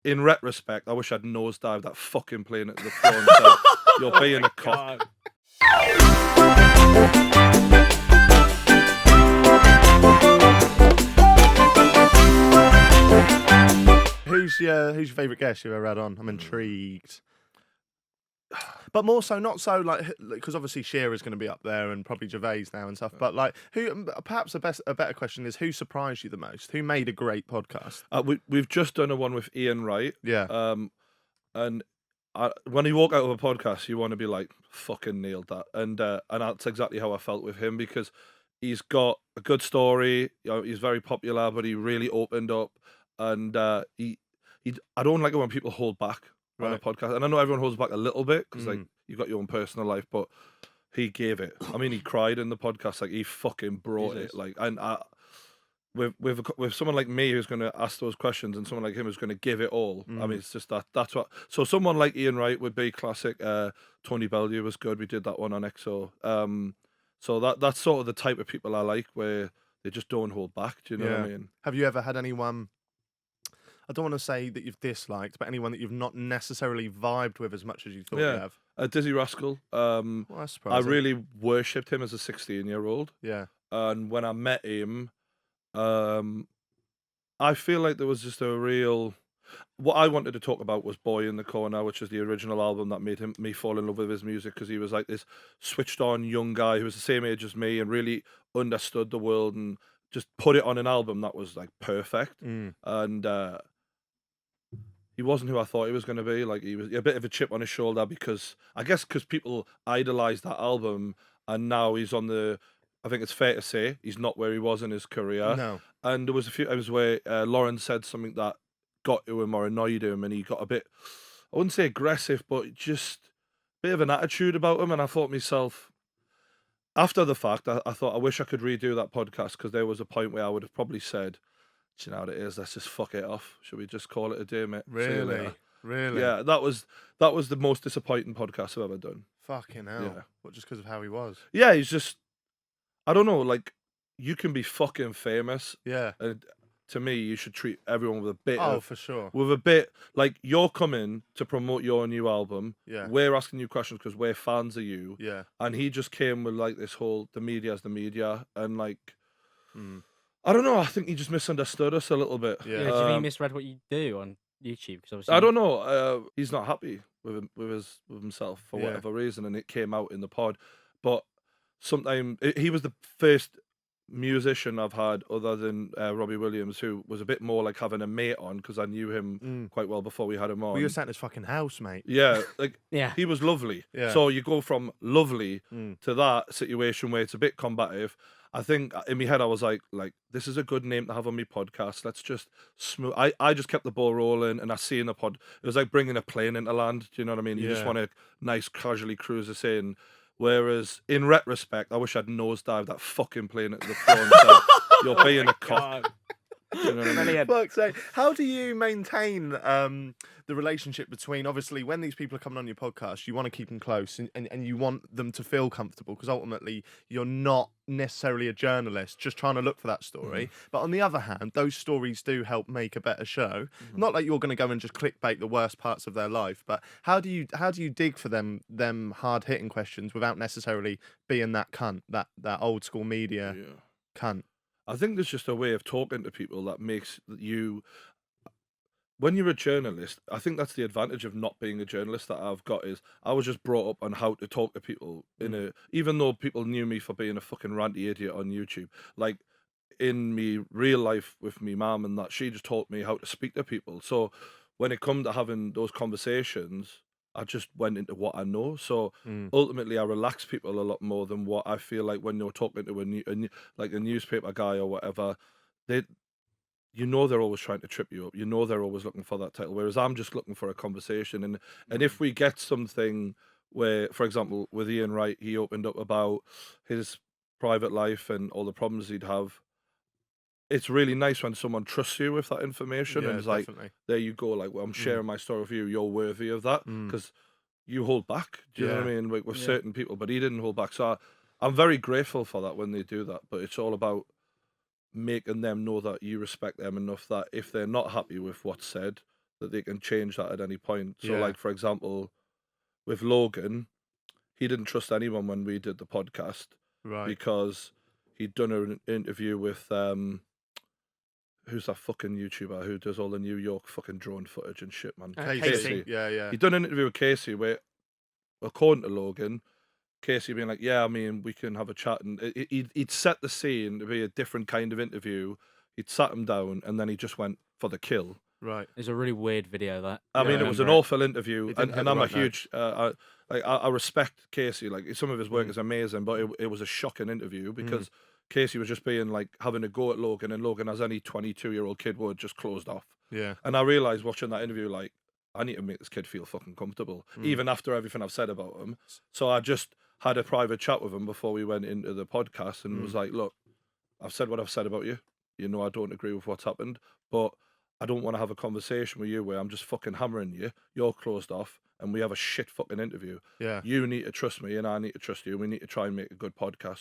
in retrospect, I wish I'd nosedived that fucking plane into the floor and said, "You're being a cock." Who's your favourite guest you've ever had on? I'm intrigued. But more so, not so like, because obviously Shearer's going to be up there and probably Gervais now and stuff. But like, who? Perhaps a better question is, who surprised you the most? Who made a great podcast? We've just done one with Ian Wright. Yeah. And when you walk out of a podcast, you want to be like, fucking nailed that. And that's exactly how I felt with him, because he's got a good story. You know, he's very popular, but he really opened up. And I don't like it when people hold back on a Right. podcast. And I know everyone holds back a little bit because like Mm. you've got your own personal life, but he gave it. I mean, he cried in the podcast. Like he fucking brought Jesus. it. Like, and with someone like me who's going to ask those questions and someone like him who's going to give it all. I mean, it's just that's what. So someone like Ian Wright would be classic. Tony Bellew was good. We did that one on EXO. So that's sort of the type of people I like, where they just don't hold back. Do you know what I mean? Have you ever had anyone? I don't want to say that you've disliked, but anyone that you've not necessarily vibed with as much as you thought you have. Dizzy Rascal. Well, that's I surprising. really worshipped him as a 16-year-old. Yeah. And when I met him, I feel like there was just a real. What I wanted to talk about was Boy in the Corner, which is the original album that made me fall in love with his music, because he was like this switched on young guy who was the same age as me and really understood the world and just put it on an album that was like perfect. Mm. And he wasn't who I thought he was going to be. Like, he was a bit of a chip on his shoulder, because I guess because people idolized that album, and now he's on the. I think it's fair to say he's not where he was in his career. No. And there was a few times where Lauren said something that got to him or annoyed him, and he got a bit, I wouldn't say aggressive, but just a bit of an attitude about him. And I thought to myself, after the fact, I thought I wish I could redo that podcast, because there was a point where I would have probably said, "Do you know what it is? Let's just fuck it off. Should we just call it a day, mate?" See you later." Really? Yeah, that was the most disappointing podcast I've ever done. Fucking hell. Yeah. What, just because of how he was? Yeah, he's just, I don't know, like, you can be fucking famous, Yeah. and to me, you should treat everyone with a bit Oh, of, for sure. with a bit, like, you're coming to promote your new album. Yeah. We're asking you questions because we're fans of you. Yeah. And he just came with, like, this whole, the media's the media, and, like, Mm. I don't know, I think he just misunderstood us a little bit. Yeah. Yeah, do you think he misread what you do on YouTube? 'Cause obviously I don't know. He's not happy with himself for Yeah. whatever reason, and it came out in the pod. But sometimes he was the first musician I've had other than Robbie Williams, who was a bit more like having a mate on, because I knew him quite well before we had him on. Well, you were sat in his fucking house, mate. Yeah, like Yeah. he was lovely. Yeah. So you go from lovely Mm. to that situation where it's a bit combative. I think in my head I was like, this is a good name to have on my podcast. Let's just smooth. I just kept the ball rolling, and I see in the pod, it was like bringing a plane into land. Do you know what I mean? You just Yeah. want to nice casually cruise us in. Whereas in retrospect, I wish I'd nosedived that fucking plane into the floor and said, "You're being a cock." Do you know what I mean? Brilliant. Fuck's sake. How do you maintain the relationship between, obviously, when these people are coming on your podcast, you want to keep them close and you want them to feel comfortable, because ultimately you're not necessarily a journalist just trying to look for that story. But on the other hand, those stories do help make a better show. Not like you're going to go and just clickbait the worst parts of their life, but how do you dig for them hard hitting questions without necessarily being that cunt, that old school media Yeah. cunt? I think there's just a way of talking to people that makes you. When you're a journalist, I think that's the advantage of not being a journalist that I've got, is I was just brought up on how to talk to people even though people knew me for being a fucking ranty idiot on YouTube. Like, in me real life with me mum and that, she just taught me how to speak to people. So when it come to having those conversations, I just went into what I know. So ultimately, I relax people a lot more than what I feel like when you're talking to like a newspaper guy or whatever. You know they're always trying to trip you up. You know they're always looking for that title. Whereas I'm just looking for a conversation. And if we get something where, for example, with Ian Wright, he opened up about his private life and all the problems he'd have. It's really nice when someone trusts you with that information and is like, definitely. there you go. Like, well, I'm sharing my story with you. You're worthy of that, because you hold back. Do you know what I mean? Like, with certain people, but he didn't hold back. So I'm very grateful for that when they do that. But it's all about making them know that you respect them enough that if they're not happy with what's said, that they can change that at any point. So, Yeah. like, for example, with Logan, he didn't trust anyone when we did the podcast Right. because he'd done an interview with who's that fucking YouTuber who does all the New York fucking drone footage and shit, man? Casey. Yeah. He'd done an interview with Casey where, according to Logan, Casey being like, yeah, I mean, we can have a chat. And he'd set the scene to be a different kind of interview. He'd sat him down and then he just went for the kill. Right. It's a really weird video, that. I mean, Yeah, it was an remember it. awful interview, He didn't hit and the I'm right a huge, I respect Casey. Like, some of his work is amazing, but it was a shocking interview because Casey was just being like having a go at Logan, and Logan, as any 22-year-old kid would, just closed off. Yeah. And I realized watching that interview, like, I need to make this kid feel fucking comfortable, even after everything I've said about him. So I just had a private chat with him before we went into the podcast, and was like, look, I've said what I've said about you. You know, I don't agree with what's happened, but I don't want to have a conversation with you where I'm just fucking hammering you. You're closed off, and we have a shit fucking interview. Yeah. You need to trust me, and I need to trust you. We need to try and make a good podcast.